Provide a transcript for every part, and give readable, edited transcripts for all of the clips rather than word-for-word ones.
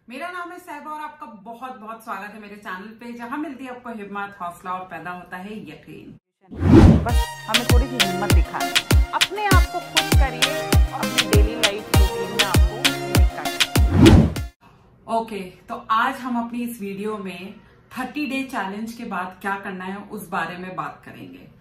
मेरा नाम है सहबा और आपका बहुत बहुत स्वागत है मेरे चैनल पे, जहां मिलती है आपको हिम्मत, हौसला और पैदा होता है यकीन। बस हमें थोड़ी सी हिम्मत दिखानी, अपने आप को खुश करिए और अपनी डेली लाइफ रूटीन में आपको मेक करिए। ओके, तो आज हम अपनी इस वीडियो में 30 डे चैलेंज के बाद क्या करना है उस बारे में बात करेंगे।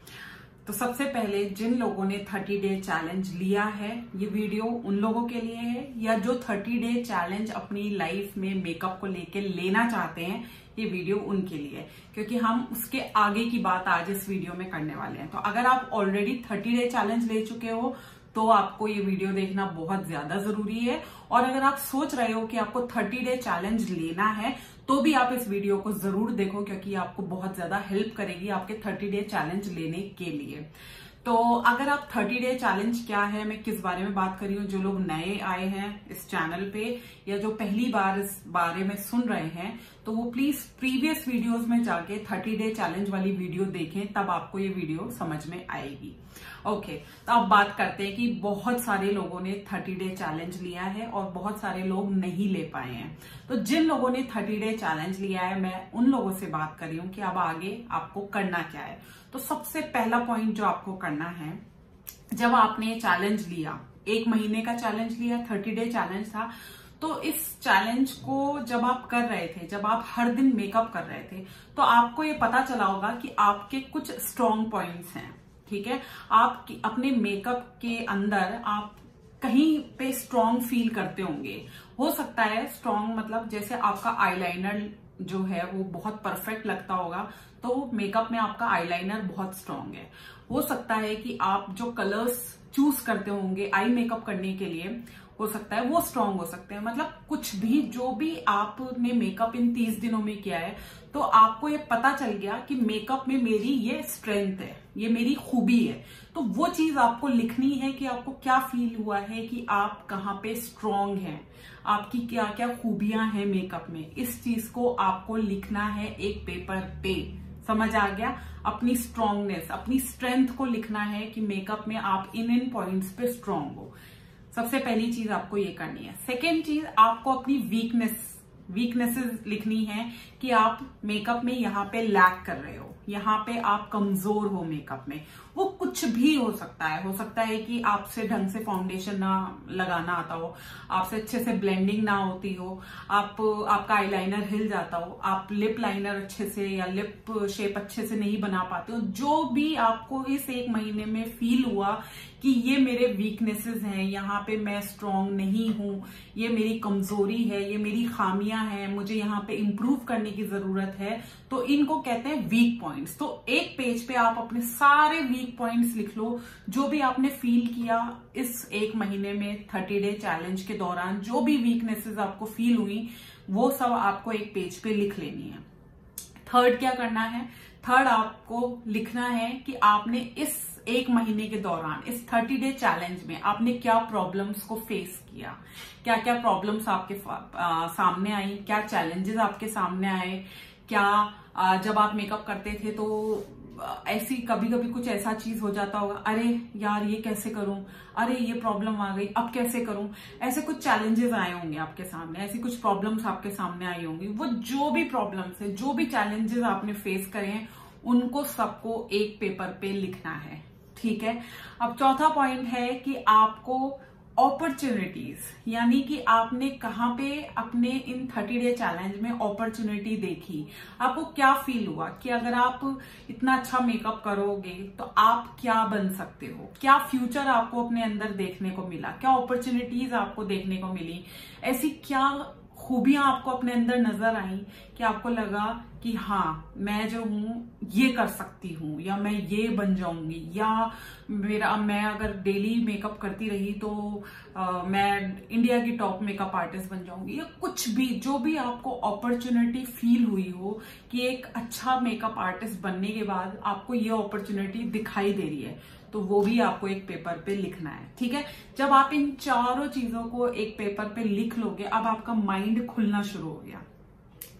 तो सबसे पहले जिन लोगों ने 30 डे चैलेंज लिया है, ये वीडियो उन लोगों के लिए है, या जो 30 डे चैलेंज अपनी लाइफ में मेकअप को लेके लेना चाहते हैं, ये वीडियो उनके लिए है, क्योंकि हम उसके आगे की बात आज इस वीडियो में करने वाले हैं। तो अगर आप ऑलरेडी 30 डे चैलेंज ले चुके हो तो आपको ये वीडियो देखना बहुत ज्यादा जरूरी है, और अगर आप सोच रहे हो कि आपको 30 डे चैलेंज लेना है तो भी आप इस वीडियो को जरूर देखो, क्योंकि ये आपको बहुत ज्यादा हेल्प करेगी आपके 30 डे चैलेंज लेने के लिए। तो अगर आप 30 डे चैलेंज क्या है, मैं किस बारे में बात कर रही हूँ, जो लोग नए आए हैं इस चैनल पे या जो पहली बार इस बारे में सुन रहे हैं, तो वो प्लीज प्रीवियस वीडियोस में जाके 30 डे चैलेंज वाली वीडियो देखें, तब आपको ये वीडियो समझ में आएगी। ओके, तो अब बात करते हैं कि बहुत सारे लोगों ने 30 डे चैलेंज लिया है और बहुत सारे लोग नहीं ले पाए हैं। तो जिन लोगों ने 30 डे चैलेंज लिया है, मैं उन लोगों से बात कर रही हूँ कि अब आगे आपको करना क्या है। तो सबसे पहला पॉइंट जो आपको करना है, जब आपने ये चैलेंज लिया, 1 महीने का चैलेंज लिया, 30 डे चैलेंज था, तो इस चैलेंज को जब आप कर रहे थे, जब आप हर दिन मेकअप कर रहे थे, तो आपको ये पता चला होगा कि आपके कुछ स्ट्रॉन्ग पॉइंट्स हैं। ठीक है, आप अपने मेकअप के अंदर आप कहीं पे स्ट्रॉन्ग फील करते होंगे। हो सकता है स्ट्रॉन्ग मतलब जैसे आपका आईलाइनर जो है वो बहुत परफेक्ट लगता होगा, तो मेकअप में आपका आईलाइनर बहुत स्ट्रॉन्ग है। हो सकता है कि आप जो कलर्स चूज करते होंगे आई मेकअप करने के लिए, हो सकता है वो स्ट्रॉन्ग हो सकते हैं। मतलब कुछ भी, जो भी आपने मेकअप इन 30 दिनों में किया है, तो आपको ये पता चल गया कि मेकअप में मेरी ये स्ट्रेंथ है, ये मेरी खूबी है। तो वो चीज आपको लिखनी है कि आपको क्या फील हुआ है, कि आप कहाँ पे स्ट्रॉन्ग हैं, आपकी क्या क्या खूबियां हैं मेकअप में। इस चीज को आपको लिखना है एक पेपर पे। समझ आ गया? अपनी स्ट्रॉन्गनेस, अपनी स्ट्रेंथ को लिखना है कि मेकअप में आप इन पॉइंट्स पे स्ट्रॉन्ग हो। सबसे पहली चीज आपको ये करनी है। सेकेंड चीज, आपको अपनी वीकनेसेस लिखनी है कि आप मेकअप में यहाँ पे लैक कर रहे हो, यहाँ पे आप कमजोर हो मेकअप में। वो कुछ भी हो सकता है। हो सकता है कि आपसे ढंग से फाउंडेशन ना लगाना आता हो, आपसे अच्छे से ब्लेंडिंग ना होती हो, आपका आईलाइनर हिल जाता हो, आप लिप लाइनर अच्छे से या लिप शेप अच्छे से नहीं बना पाते हो। जो भी आपको इस 1 महीने में फील हुआ कि ये मेरे वीकनेसेस हैं, यहाँ पे मैं स्ट्रॉन्ग नहीं हूं, ये मेरी कमजोरी है, ये मेरी खामियां हैं, मुझे यहाँ पे इम्प्रूव करने की जरूरत है, तो इनको कहते हैं वीक पॉइंट्स। तो एक पेज पे आप अपने सारे वीक पॉइंट्स लिख लो, जो भी आपने फील किया इस 1 महीने में 30 डे चैलेंज के दौरान, जो भी वीकनेसेस आपको फील हुई, वो सब आपको एक पेज पे लिख लेनी है। थर्ड क्या करना है? थर्ड आपको लिखना है कि आपने इस 1 महीने के दौरान, इस 30 डे चैलेंज में आपने क्या प्रॉब्लम्स को फेस किया, क्या क्या प्रॉब्लम्स आपके सामने आई, क्या चैलेंजेस आपके सामने आए, क्या जब आप मेकअप करते थे तो ऐसी कभी कभी कुछ ऐसा चीज हो जाता होगा, अरे यार ये कैसे करूं, अरे ये प्रॉब्लम आ गई, अब कैसे करूं। ऐसे कुछ चैलेंजेस आए होंगे आपके सामने, ऐसी कुछ प्रॉब्लम्स आपके सामने आई होंगी। वो जो भी प्रॉब्लम्स है, जो भी चैलेंजेस आपने फेस करे हैं, उनको सबको एक पेपर पे लिखना है। ठीक है, अब चौथा पॉइंट है कि आपको अपॉर्चुनिटीज, यानी कि आपने कहाँ पे अपने इन 30 डे चैलेंज में अपॉर्चुनिटी देखी, आपको क्या फील हुआ कि अगर आप इतना अच्छा मेकअप करोगे तो आप क्या बन सकते हो, क्या फ्यूचर आपको अपने अंदर देखने को मिला, क्या अपॉर्चुनिटीज आपको देखने को मिली, ऐसी क्या खूबियां आपको अपने अंदर नजर आई कि आपको लगा कि हाँ मैं जो हूं ये कर सकती हूँ, या मैं ये बन जाऊंगी, या मैं अगर डेली मेकअप करती रही तो मैं इंडिया की टॉप मेकअप आर्टिस्ट बन जाऊंगी, या कुछ भी, जो भी आपको अपॉर्चुनिटी फील हुई हो कि एक अच्छा मेकअप आर्टिस्ट बनने के बाद आपको ये अपॉर्चुनिटी दिखाई दे रही है, तो वो भी आपको एक पेपर पे लिखना है। ठीक है, जब आप इन चारों चीजों को एक पेपर पे लिख लोगे, अब आपका माइंड खुलना शुरू हो गया।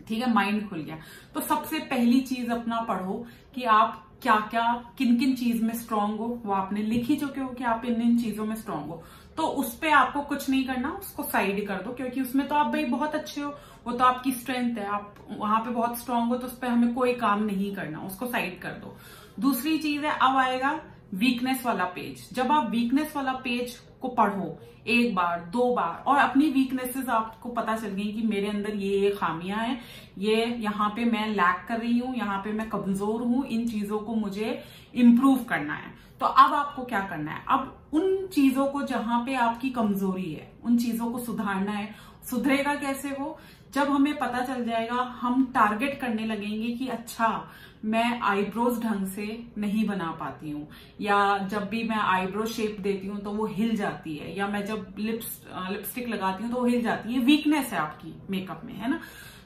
ठीक है, माइंड खुल गया। तो सबसे पहली चीज अपना पढ़ो कि आप क्या क्या किन किन चीज में स्ट्रांग हो, वो आपने लिख ही चुके हो कि आप इन इन चीजों में स्ट्रांग हो। तो उस पे आपको कुछ नहीं करना, उसको साइड कर दो, क्योंकि उसमें तो आप भाई बहुत अच्छे हो, वो तो आपकी स्ट्रेंथ है, आप वहां पे बहुत स्ट्रांग हो, तो उस पर हमें कोई काम नहीं करना, उसको साइड कर दो। दूसरी चीज है, अब आएगा वीकनेस वाला पेज। जब आप वीकनेस वाला पेज को पढ़ो एक बार 2 बार और अपनी वीकनेसेस आपको पता चल गई कि मेरे अंदर ये खामियां हैं, ये यहाँ पे मैं लैक कर रही हूँ, यहाँ पे मैं कमजोर हूँ, इन चीजों को मुझे इम्प्रूव करना है। तो अब आपको क्या करना है, अब उन चीजों को जहां पे आपकी कमजोरी है उन चीजों को सुधारना है। सुधरेगा कैसे वो, जब हमें पता चल जाएगा, हम टारगेट करने लगेंगे कि अच्छा मैं आईब्रोज ढंग से नहीं बना पाती हूँ, या जब भी मैं आईब्रो शेप देती हूँ तो वो हिल जाती है, या मैं जब लिपस्टिक लगाती हूँ तो वो हिल जाती है। वीकनेस है आपकी मेकअप में, है ना।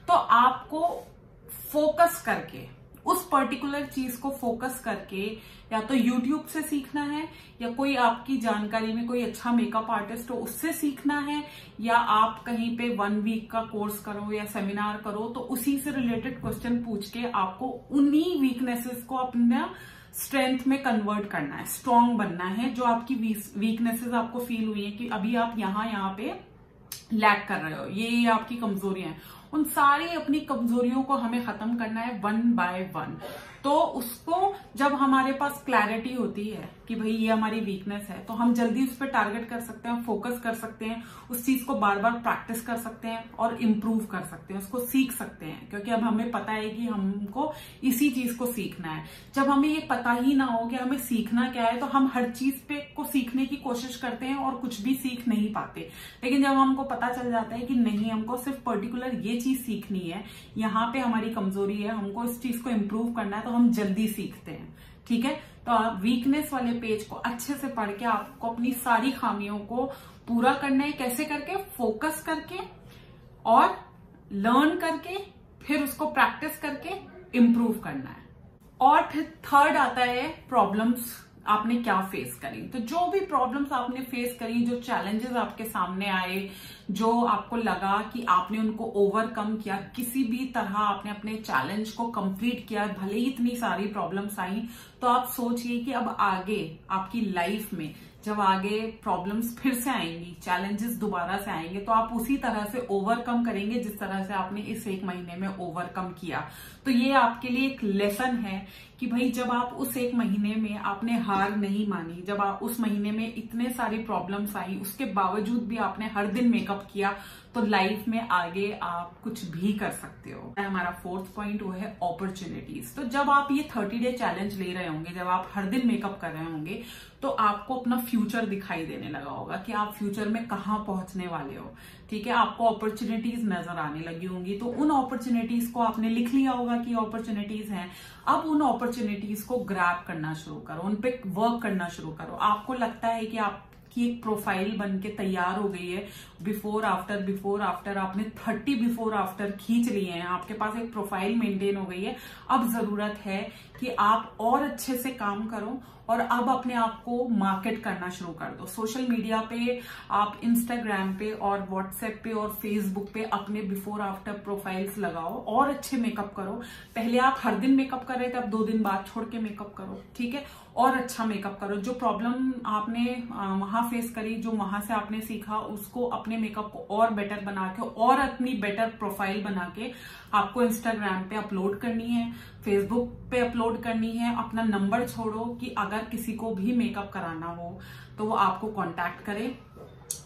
तो आपको फोकस करके उस पर्टिकुलर चीज को फोकस करके या तो YouTube से सीखना है, या कोई आपकी जानकारी में कोई अच्छा मेकअप आर्टिस्ट हो उससे सीखना है, या आप कहीं पे 1 वीक का कोर्स करो या सेमिनार करो, तो उसी से रिलेटेड क्वेश्चन पूछ के आपको उन्हीं वीकनेसेस को अपना स्ट्रेंथ में कन्वर्ट करना है, स्ट्रांग बनना है। जो आपकी वीकनेसेस आपको फील हुई है कि अभी आप यहाँ पे लैक कर रहे हो, ये आपकी कमजोरियां हैं, उन सारी अपनी कमजोरियों को हमें खत्म करना है 1 बाय 1। तो उसको जब हमारे पास क्लैरिटी होती है कि भाई ये हमारी वीकनेस है, तो हम जल्दी उस पर टारगेट कर सकते हैं, फोकस कर सकते हैं, उस चीज को बार बार प्रैक्टिस कर सकते हैं और इम्प्रूव कर सकते हैं, उसको सीख सकते हैं, क्योंकि अब हमें पता है कि हमको इसी चीज को सीखना है। जब हमें ये पता ही ना हो कि हमें सीखना क्या है, तो हम हर चीज पे को सीखने की कोशिश करते हैं और कुछ भी सीख नहीं पाते। लेकिन जब हमको पता चल जाता है कि नहीं, हमको सिर्फ पर्टिकुलर ये चीज सीखनी है, यहाँ पे हमारी कमजोरी है, हमको इस चीज को इम्प्रूव करना है, तो हम जल्दी सीखते हैं। ठीक है, तो आप वीकनेस वाले पेज को अच्छे से पढ़ के आपको अपनी सारी खामियों को पूरा करना है। कैसे करके, फोकस करके और लर्न करके, फिर उसको प्रैक्टिस करके इम्प्रूव करना है। और फिर थर्ड आता है प्रॉब्लम्स आपने क्या फेस करी। तो जो भी प्रॉब्लम्स आपने फेस करी, जो चैलेंजेस आपके सामने आए, जो आपको लगा कि आपने उनको ओवरकम किया, किसी भी तरह आपने अपने चैलेंज को कंप्लीट किया, भले ही इतनी सारी प्रॉब्लम्स आई, तो आप सोचिए कि अब आगे आपकी लाइफ में जब आगे प्रॉब्लम्स फिर से आएंगी, चैलेंजेस दोबारा से आएंगे, तो आप उसी तरह से ओवरकम करेंगे जिस तरह से आपने इस 1 महीने में ओवरकम किया। तो ये आपके लिए एक लेसन है कि भाई जब आप उस 1 महीने में आपने हार नहीं मानी, जब आप उस महीने में इतने सारी प्रॉब्लम्स आई, उसके बावजूद भी आपने हर दिन मेकअप किया, तो लाइफ में आगे आप कुछ भी कर सकते हो। हमारा 4th पॉइंट वो है अपॉर्चुनिटीज। तो जब आप ये 30 डे चैलेंज ले रहे होंगे, जब आप हर दिन मेकअप कर रहे होंगे, तो आपको अपना फ्यूचर दिखाई देने लगा होगा कि आप फ्यूचर में कहाँ पहुंचने वाले हो। ठीक है, आपको अपॉर्चुनिटीज नजर आने लगी होंगी, तो उन अपॉर्चुनिटीज को आपने लिख लिया होगा कि अपॉर्चुनिटीज हैं। अब उन अपॉर्चुनिटीज को ग्रैब करना शुरू करो, उन पे वर्क करना शुरू करो। आपको लगता है कि आपकी एक प्रोफाइल बन के तैयार हो गई है, बिफोर आफ्टर आपने 30 बिफोर आफ्टर खींच लिए हैं, आपके पास एक प्रोफाइल मेंटेन हो गई है। अब जरूरत है कि आप और अच्छे से काम करो और अब अपने आप को मार्केट करना शुरू कर दो। सोशल मीडिया पे, आप इंस्टाग्राम पे और व्हाट्सएप पे और फेसबुक पे अपने बिफोर आफ्टर प्रोफाइल्स लगाओ और अच्छे मेकअप करो। पहले आप हर दिन मेकअप कर रहे थे, अब 2 दिन बाद छोड़ के मेकअप करो। ठीक है, और अच्छा मेकअप करो। जो प्रॉब्लम आपने वहां फेस करी, जो वहां से आपने सीखा, उसको अपने मेकअप को और बेटर बना के और अपनी बेटर प्रोफाइल बना के आपको इंस्टाग्राम पे अपलोड करनी है, फेसबुक पे अपलोड करनी है। अपना नंबर छोड़ो कि अगर किसी को भी मेकअप कराना हो तो वो आपको कांटेक्ट करे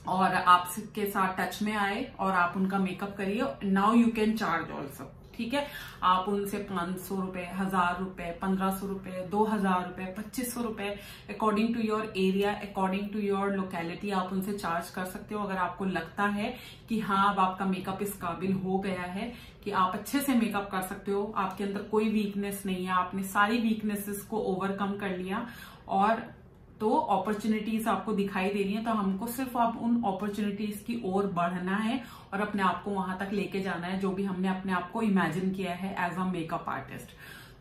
और आपके साथ टच में आए और आप उनका मेकअप करिए। Now you can charge also. ठीक है, आप उनसे 500 रुपए, 1000 रुपए, 1500 रुपए, 2000 रुपए, 2500 रुपए, according to your area, according to your locality आप उनसे चार्ज कर सकते हो। अगर आपको लगता है कि हाँ अब आपका मेकअप इस काबिल हो गया है कि आप अच्छे से मेकअप कर सकते हो, आपके अंदर कोई वीकनेस नहीं है, आपने सारी वीकनेसेस को ओवरकम कर लिया और तो अपॉर्चुनिटीज आपको दिखाई दे रही है, तो हमको सिर्फ आप उन अपॉर्चुनिटीज की ओर बढ़ना है और अपने आप को वहां तक लेके जाना है जो भी हमने अपने आप को इमेजिन किया है एज अ मेकअप आर्टिस्ट।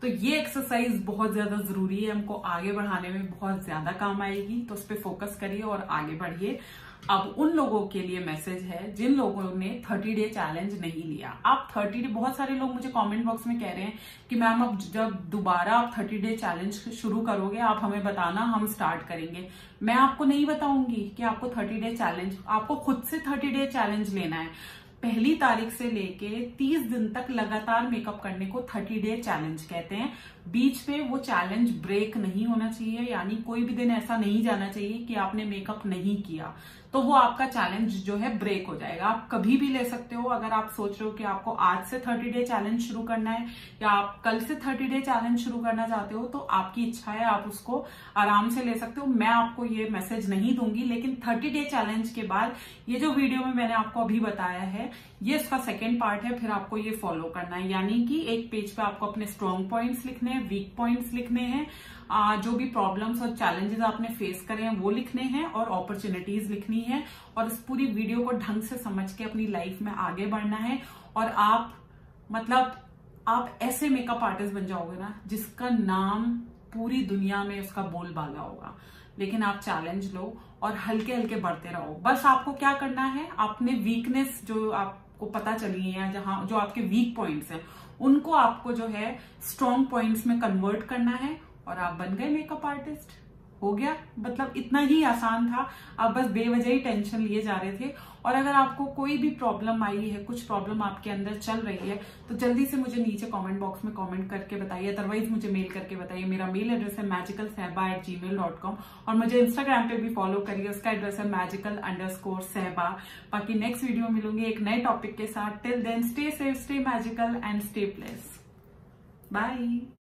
तो ये एक्सरसाइज बहुत ज्यादा जरूरी है, हमको आगे बढ़ाने में बहुत ज्यादा काम आएगी, तो उस पर फोकस करिए और आगे बढ़िए। अब उन लोगों के लिए मैसेज है जिन लोगों ने 30 डे चैलेंज नहीं लिया। आप 30 डे, बहुत सारे लोग मुझे कमेंट बॉक्स में कह रहे हैं कि मैम अब जब दोबारा आप 30 डे चैलेंज शुरू करोगे आप हमें बताना, हम स्टार्ट करेंगे। मैं आपको नहीं बताऊंगी कि आपको 30 डे चैलेंज, आपको खुद से 30 डे चैलेंज लेना है। पहली तारीख से लेके 30 दिन तक लगातार मेकअप करने को 30 डे चैलेंज कहते हैं। बीच में वो चैलेंज ब्रेक नहीं होना चाहिए, यानी कोई भी दिन ऐसा नहीं जाना चाहिए कि आपने मेकअप नहीं किया, तो वो आपका चैलेंज जो है ब्रेक हो जाएगा। आप कभी भी ले सकते हो। अगर आप सोच रहे हो कि आपको आज से 30 डे चैलेंज शुरू करना है या आप कल से 30 डे चैलेंज शुरू करना चाहते हो, तो आपकी इच्छा है, आप उसको आराम से ले सकते हो। मैं आपको ये मैसेज नहीं दूंगी, लेकिन 30 डे चैलेंज के बाद ये जो वीडियो में मैंने आपको अभी बताया है, ये इसका सेकेंड पार्ट है। फिर आपको ये फॉलो करना है, यानी कि एक पेज पे आपको अपने स्ट्रॉन्ग पॉइंट्स लिखने हैं, वीक पॉइंट्स लिखने हैं, जो भी प्रॉब्लम्स और चैलेंजेस आपने फेस करे हैं वो लिखने हैं, और अपॉर्चुनिटीज लिखनी है। और इस पूरी वीडियो को ढंग से समझ के अपनी लाइफ में आगे बढ़ना है। और आप ऐसे मेकअप आर्टिस्ट बन जाओगे ना जिसका नाम पूरी दुनिया में उसका बोलबाला होगा। लेकिन आप चैलेंज लो और हल्के हल्के बढ़ते रहो। बस आपको क्या करना है, अपने वीकनेस जो आपको पता चली है, जहां जो आपके वीक पॉइंट्स हैं, उनको आपको जो है स्ट्रॉन्ग पॉइंट्स में कन्वर्ट करना है, और आप बन गए मेकअप आर्टिस्ट। हो गया, मतलब इतना ही आसान था। आप बस बेवजह ही टेंशन लिए जा रहे थे। और अगर आपको कोई भी प्रॉब्लम आई है, कुछ प्रॉब्लम आपके अंदर चल रही है, तो जल्दी से मुझे नीचे कमेंट बॉक्स में कमेंट करके बताइए। अदरवाइज मुझे मेल करके बताइए। मेरा मेल एड्रेस है magicalsehba@gmail.com, और मुझे इंस्टाग्राम पे भी फॉलो करिए, उसका एड्रेस है magical_sehba। बाकी नेक्स्ट वीडियो में मिलूंगी एक नए टॉपिक के साथ। Till then stay safe, stay magical and stay blessed. Bye.